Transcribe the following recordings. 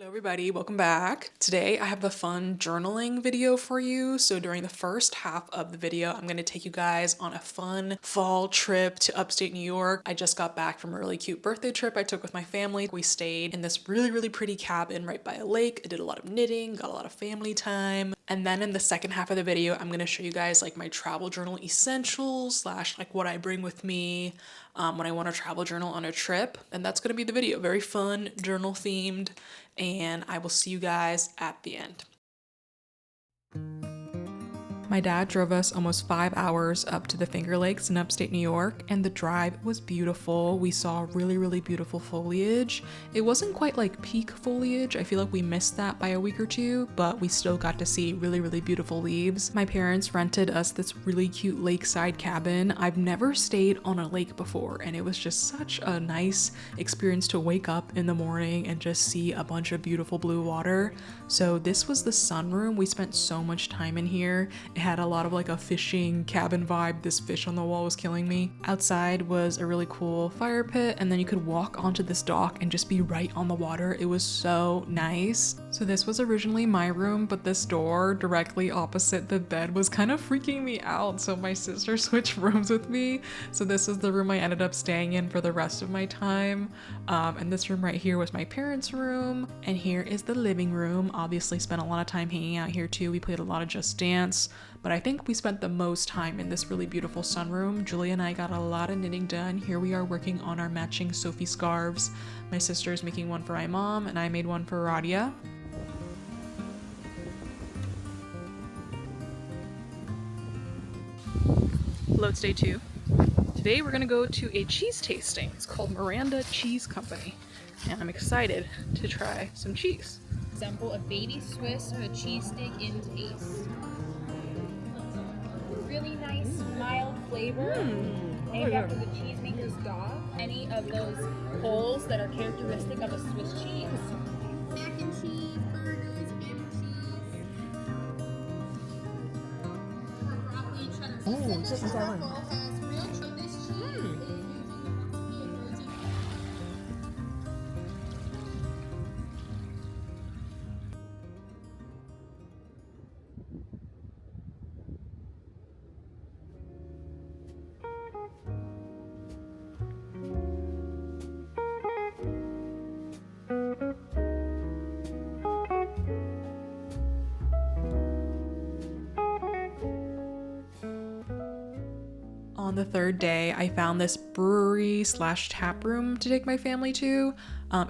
Hello everybody, welcome back. Today I have a fun journaling video for you. So during the first half of the video, I'm going to take you guys on a fun fall trip to upstate New York. I just got back from a really cute birthday trip I took with my family. We stayed in this really pretty cabin right by a lake. I did a lot of knitting, got a lot of family time. And then in the second half of the video, I'm going to show you guys like my travel journal essentials slash like what I bring with me when I want to travel journal on a trip. And that's going to be the video. Very fun, journal themed. And I will see you guys at the end. My dad drove us almost 5 hours up to the Finger Lakes in upstate New York, and the drive was beautiful. We saw really beautiful foliage. It wasn't quite like peak foliage. I feel like we missed that by a week or two, but we still got to see really beautiful leaves. My parents rented us this really cute lakeside cabin. I've never stayed on a lake before, and it was just such a nice experience to wake up in the morning and just see a bunch of beautiful blue water. So this was the sunroom. We spent so much time in here. It had a lot of like a fishing cabin vibe. This fish on the wall was killing me. Outside was a really cool fire pit, and then you could walk onto this dock and just be right on the water. It was so nice. So this was originally my room, but this door directly opposite the bed was kind of freaking me out. So my sister switched rooms with me. So this is the room I ended up staying in for the rest of my time. And this room right here was my parents' room. And here is the living room. Obviously spent a lot of time hanging out here too. We played a lot of Just Dance. But I think we spent the most time in this really beautiful sunroom. Julia and I got a lot of knitting done. Here we are working on our matching Sophie scarves. My sister's making one for my mom, and I made one for Radia. Hello, it's day 2. Today we're gonna go to a cheese tasting. It's called Miranda Cheese Company, and I'm excited to try some cheese. Example, a baby Swiss or a cheese steak in taste. Really nice, mild flavor. Named after the cheesemaker's dog. Any of those holes that are characteristic of a Swiss cheese. Mac and cheese, burgers, ham and cheese. Broccoli, cheddar. Oh, this is that one. This cheese is On the third day, I found this brewery slash tap room to take my family to.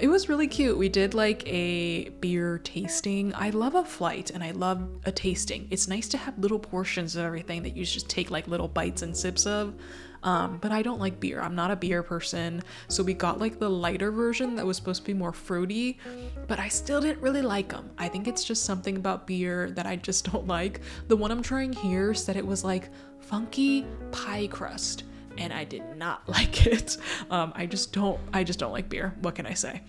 It was really cute. We did like a beer tasting. I love a flight and I love a tasting. It's nice to have little portions of everything that you just take like little bites and sips of. But I don't like beer. I'm not a beer person. So we got like the lighter version that was supposed to be more fruity, but I still didn't really like them. I think it's just something about beer that I just don't like. The one I'm trying here said it was like funky pie crust, and I did not like it. I just don't like beer. What can I say?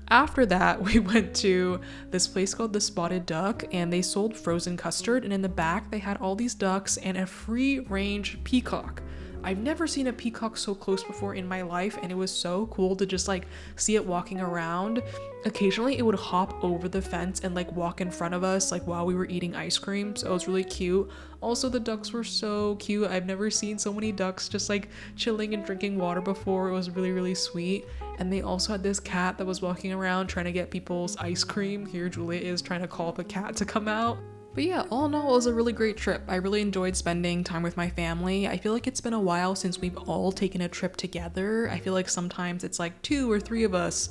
After that, we went to this place called the Spotted Duck, and they sold frozen custard, and in the back they had all these ducks and a free range peacock. I've never seen a peacock so close before in my life, and it was so cool to just like see it walking around. Occasionally it would hop over the fence and like walk in front of us like while we were eating ice cream, so it was really cute. Also, the ducks were so cute. I've never seen so many ducks just like chilling and drinking water before. It was really sweet. And they also had this cat that was walking around trying to get people's ice cream. Here Julia is trying to call up a cat to come out. But yeah, all in all, it was a really great trip. I really enjoyed spending time with my family. I feel like it's been a while since we've all taken a trip together. I feel like sometimes it's like 2 or 3 of us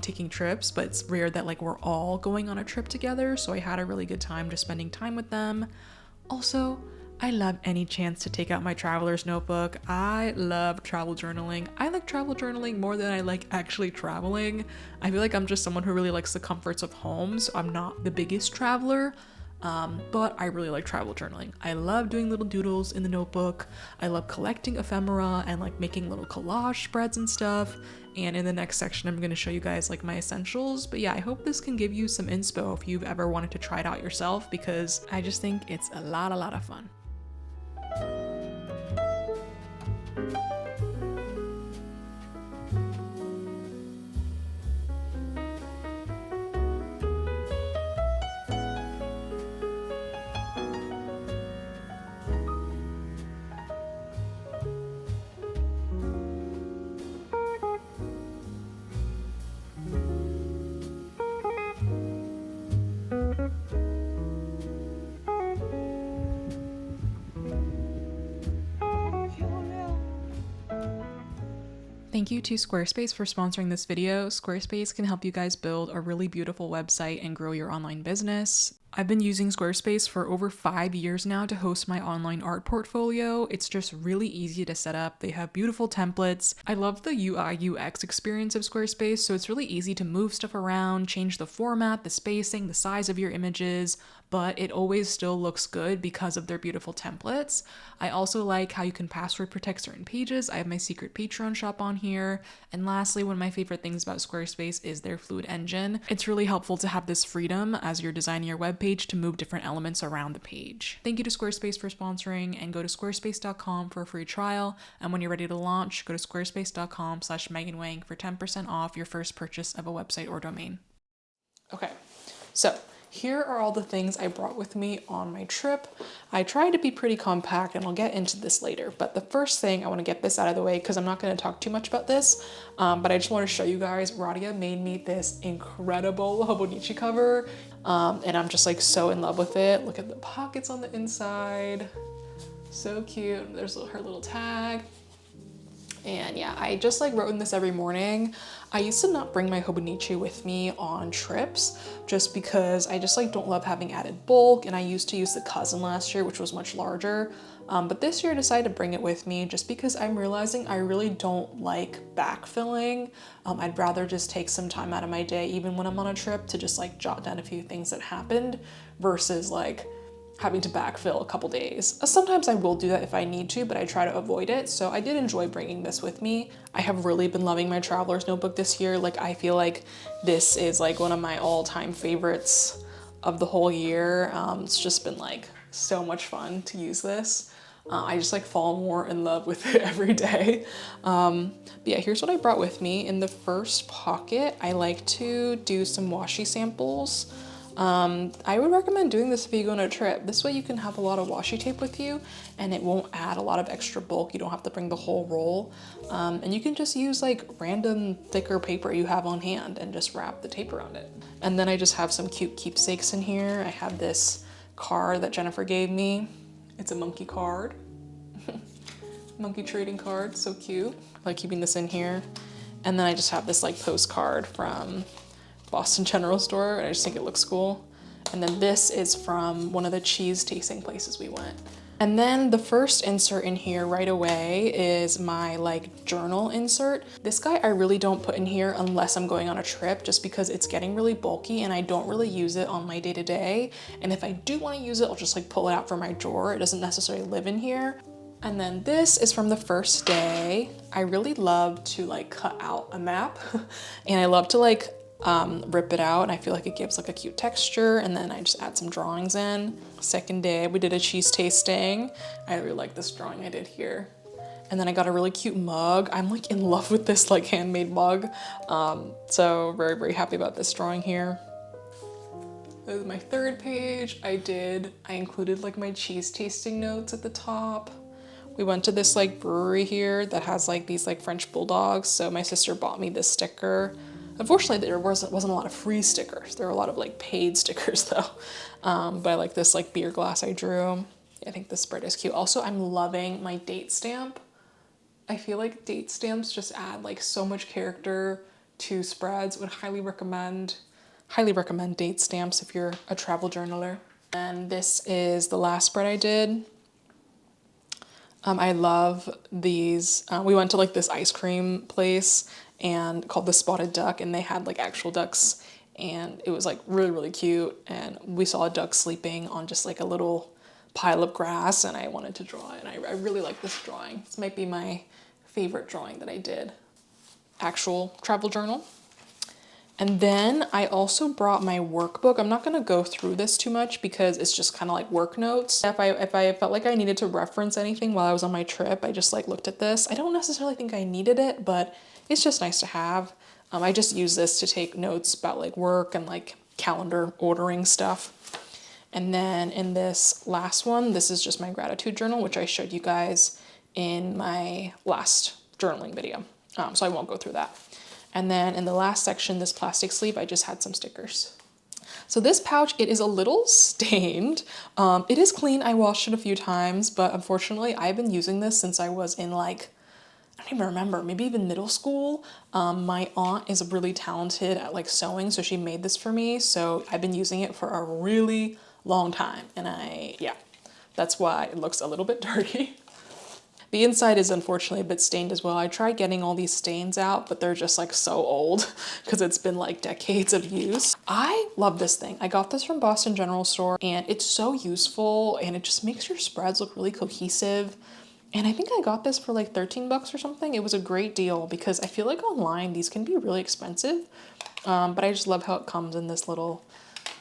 taking trips, but it's rare that like we're all going on a trip together. So I had a really good time just spending time with them. Also, I love any chance to take out my traveler's notebook. I love travel journaling. I like travel journaling more than I like actually traveling. I feel like I'm just someone who really likes the comforts of home, so I'm not the biggest traveler. But I really like travel journaling. I love doing little doodles in the notebook. I love collecting ephemera and like making little collage spreads and stuff. And in the next section, I'm going to show you guys like my essentials. But yeah, I hope this can give you some inspo if you've ever wanted to try it out yourself, because I just think it's a lot of fun. Thank you to Squarespace for sponsoring this video. Squarespace can help you guys build a really beautiful website and grow your online business. I've been using Squarespace for over 5 years now to host my online art portfolio. It's just really easy to set up. They have beautiful templates. I love the UI UX experience of Squarespace, so it's really easy to move stuff around, change the format, the spacing, the size of your images, but it always still looks good because of their beautiful templates. I also like how you can password protect certain pages. I have my secret Patreon shop on here. And lastly, one of my favorite things about Squarespace is their fluid engine. It's really helpful to have this freedom as you're designing your web page to move different elements around the page. Thank you to Squarespace for sponsoring, and go to squarespace.com for a free trial. And when you're ready to launch, go to squarespace.com/MeganWang for 10% off your first purchase of a website or domain. Okay, so here are all the things I brought with me on my trip. I tried to be pretty compact, and I'll get into this later, but the first thing, I want to get this out of the way because I'm not going to talk too much about this, but I just want to show you guys, Radia made me this incredible Hobonichi cover, and I'm just like so in love with it. Look at the pockets on the inside. So cute. There's her little tag. And yeah, I just like wrote in this every morning. I used to not bring my Hobonichi with me on trips just because I just like don't love having added bulk, and I used to use the cousin last year, which was much larger. But this year I decided to bring it with me just because I'm realizing I really don't like backfilling. I'd rather just take some time out of my day, even when I'm on a trip, to just like jot down a few things that happened versus like having to backfill a couple days. Sometimes I will do that if I need to, but I try to avoid it. So I did enjoy bringing this with me. I have really been loving my traveler's notebook this year. Like I feel like this is like one of my all-time favorites of the whole year. It's just been like so much fun to use this. I just like fall more in love with it every day. But yeah, here's what I brought with me. In the first pocket, I like to do some washi samples. I would recommend doing this if you go on a trip. This way you can have a lot of washi tape with you and it won't add a lot of extra bulk. You don't have to bring the whole roll. And you can just use like random thicker paper you have on hand and just wrap the tape around it. And then I just have some cute keepsakes in here. I have this card that Jennifer gave me. It's a monkey card. Monkey trading card, so cute. I like keeping this in here. And then I just have this like postcard from Boston General Store, and I just think it looks cool. And then this is from one of the cheese tasting places we went. And then the first insert in here right away is my like journal insert. This guy I really don't put in here unless I'm going on a trip, just because it's getting really bulky and I don't really use it on my day-to-day. And if I do want to use it, I'll just like pull it out from my drawer. It doesn't necessarily live in here. And then this is from the first day. I really love to like cut out a map and I love to like rip it out, and I feel like it gives like a cute texture, and then I just add some drawings in. Second day, we did a cheese tasting. I really like this drawing I did here. And then I got a really cute mug. I'm like in love with this like handmade mug. So very, very happy about this drawing here. This is my third page. I included like my cheese tasting notes at the top. We went to this like brewery here that has like these like French bulldogs. So my sister bought me this sticker. Unfortunately, there wasn't a lot of free stickers. There were a lot of like paid stickers though. But I like this like beer glass I drew. I think this spread is cute. Also, I'm loving my date stamp. I feel like date stamps just add like so much character to spreads. Would highly recommend date stamps if you're a travel journaler. And this is the last spread I did. I love these. We went to like this ice cream place and called the Spotted Duck, and they had like actual ducks, and it was like really, really cute. And we saw a duck sleeping on just like a little pile of grass, and I wanted to draw it, and I really like this drawing. This might be my favorite drawing that I did. Actual travel journal. And then I also brought my workbook. I'm not gonna go through this too much because it's just kind of like work notes. If I felt like I needed to reference anything while I was on my trip, I just like looked at this. I don't necessarily think I needed it, but it's just nice to have. I just use this to take notes about like work and like calendar ordering stuff. And then in this last one, this is just my gratitude journal, which I showed you guys in my last journaling video. So I won't go through that. And then in the last section, this plastic sleeve, I just had some stickers. So this pouch, it is a little stained. It is clean. I washed it a few times, but unfortunately I've been using this since I was in like I don't even remember, maybe even middle school. My aunt is really talented at like sewing, so she made this for me. So I've been using it for a really long time, and yeah, that's why it looks a little bit dirty. The inside is unfortunately a bit stained as well. I tried getting all these stains out, but they're just like so old because it's been like decades of use. I love this thing. I got this from Boston General Store, and it's so useful, and it just makes your spreads look really cohesive. And I think I got this for like 13 bucks or something. It was a great deal because I feel like online these can be really expensive. But I just love how it comes in this little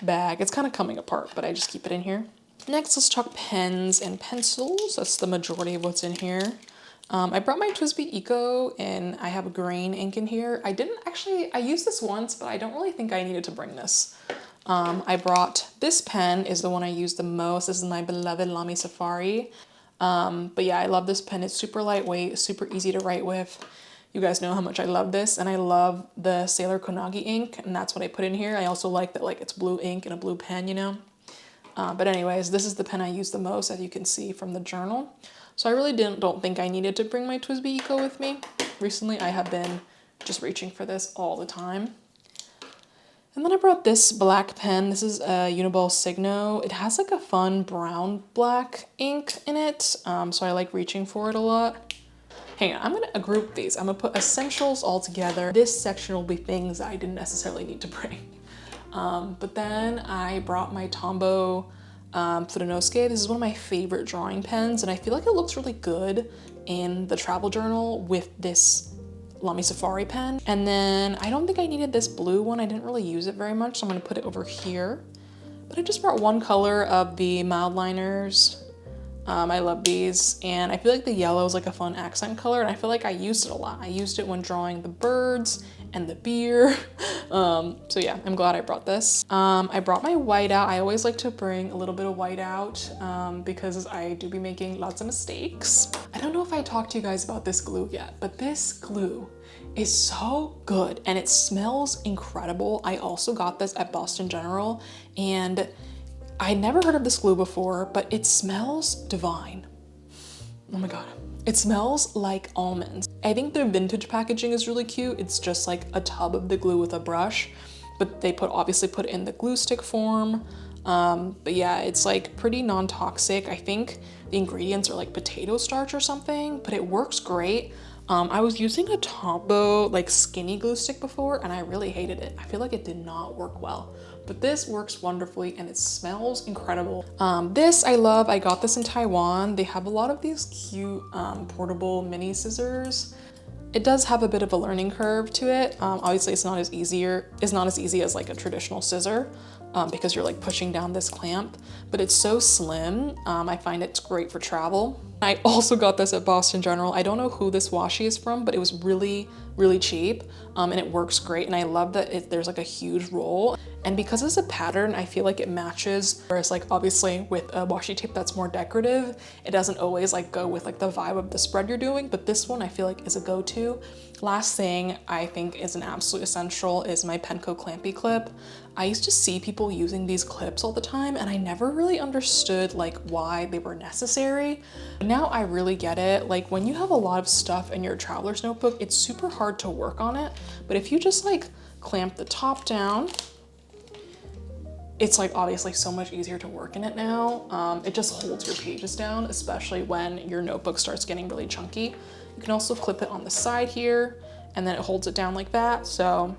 bag. It's kind of coming apart, but I just keep it in here. Next, let's talk pens and pencils. That's the majority of what's in here. I brought my TWSBI Eco, and I have a grain ink in here. I used this once, but I don't really think I needed to bring this. I brought this pen, is the one I use the most. This is my beloved Lamy Safari. But yeah, I love this pen. It's super lightweight, super easy to write with. You guys know how much I love this, and I love the Sailor Konagi ink, and that's what I put in here. I also like that like it's blue ink and a blue pen, you know? But anyways, this is the pen I use the most, as you can see from the journal. So I really don't think I needed to bring my TWSBI Eco with me. Recently, I have been just reaching for this all the time. And then I brought this black pen. This is a Uniball Signo. It has like a fun brown black ink in it, so I like reaching for it a lot. Hang on, I'm gonna group these. I'm gonna put essentials all together. This section will be things I didn't necessarily need to bring. But then I brought my Tombow Fudenosuke. This is one of my favorite drawing pens, and I feel like it looks really good in the travel journal with this Lamy Safari pen. And then I don't think I needed this blue one. I didn't really use it very much, so I'm gonna put it over here. But I just brought one color of the mild liners. I love these, and I feel like the yellow is like a fun accent color, and I feel like I used it a lot. I used it when drawing the birds and the beer. So yeah, I'm glad I brought this. I brought my whiteout. I always like to bring a little bit of whiteout because I do be making lots of mistakes. I don't know if I talked to you guys about this glue yet, but this glue is so good and it smells incredible. I also got this at Boston General, and I never heard of this glue before, but it smells divine. Oh my God. It smells like almonds. I think their vintage packaging is really cute. It's just like a tub of the glue with a brush, but they obviously put it in the glue stick form. But yeah, it's like pretty non-toxic. I think the ingredients are like potato starch or something, but it works great. I was using a Tombow like skinny glue stick before, and I really hated it. I feel like it did not work well, but this works wonderfully and it smells incredible. This I love. I got this in Taiwan. They have a lot of these cute portable mini scissors. It does have a bit of a learning curve to it. Obviously it's not as easy as like a traditional scissor because you're like pushing down this clamp, but it's so slim. I find it's great for travel. I also got this at Boston General. I don't know who this washi is from, but it was really, really cheap and it works great. And I love that there's like a huge roll. And because it's a pattern, I feel like it matches. Whereas like obviously with a washi tape that's more decorative, it doesn't always like go with like the vibe of the spread you're doing, but this one I feel like is a go-to. Last thing I think is an absolute essential is my Penco clampy clip. I used to see people using these clips all the time, and I never really understood like why they were necessary. Now I really get it. Like when you have a lot of stuff in your traveler's notebook, it's super hard to work on it. But if you just like clamp the top down, it's like obviously so much easier to work in it now. It just holds your pages down, especially when your notebook starts getting really chunky. You can also clip it on the side here, and then it holds it down like that. So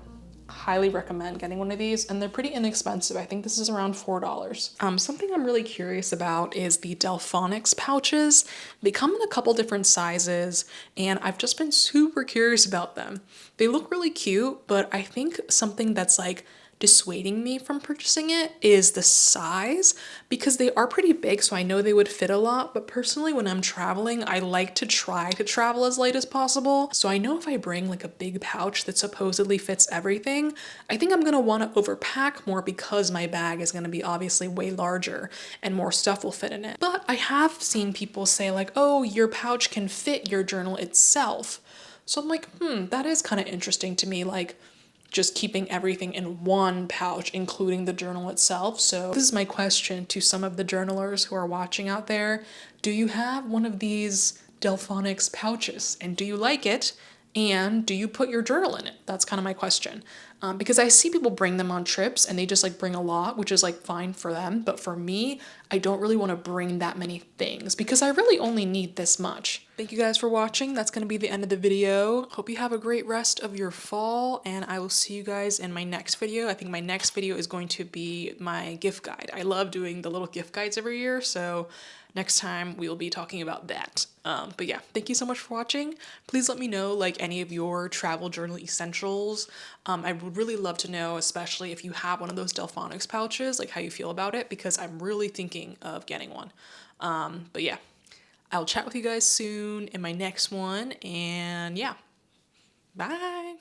highly recommend getting one of these, and they're pretty inexpensive. I think this is around $4. Something I'm really curious about is the Delphonics pouches. They come in a couple different sizes, and I've just been super curious about them. They look really cute, but I think something that's like dissuading me from purchasing it is the size, because they are pretty big, so I know they would fit a lot, but personally when I'm traveling, I like to try to travel as light as possible. So I know if I bring like a big pouch that supposedly fits everything, I think I'm gonna want to overpack more because my bag is gonna be obviously way larger and more stuff will fit in it. But I have seen people say like, oh, your pouch can fit your journal itself. So I'm like, that is kind of interesting to me, like just keeping everything in one pouch, including the journal itself. So this is my question to some of the journalers who are watching out there. Do you have one of these Delphonics pouches, and do you like it? And do you put your journal in it? That's kind of my question. Because I see people bring them on trips and they just like bring a lot, which is like fine for them. But for me, I don't really want to bring that many things because I really only need this much. Thank you guys for watching. That's going to be the end of the video. Hope you have a great rest of your fall, and I will see you guys in my next video. I think my next video is going to be my gift guide. I love doing the little gift guides every year, so next time we will be talking about that. But yeah, thank you so much for watching. Please let me know like any of your travel journal essentials. I would really love to know, especially if you have one of those Delphonics pouches, like how you feel about it, because I'm really thinking of getting one. But yeah, I'll chat with you guys soon in my next one, and yeah, bye.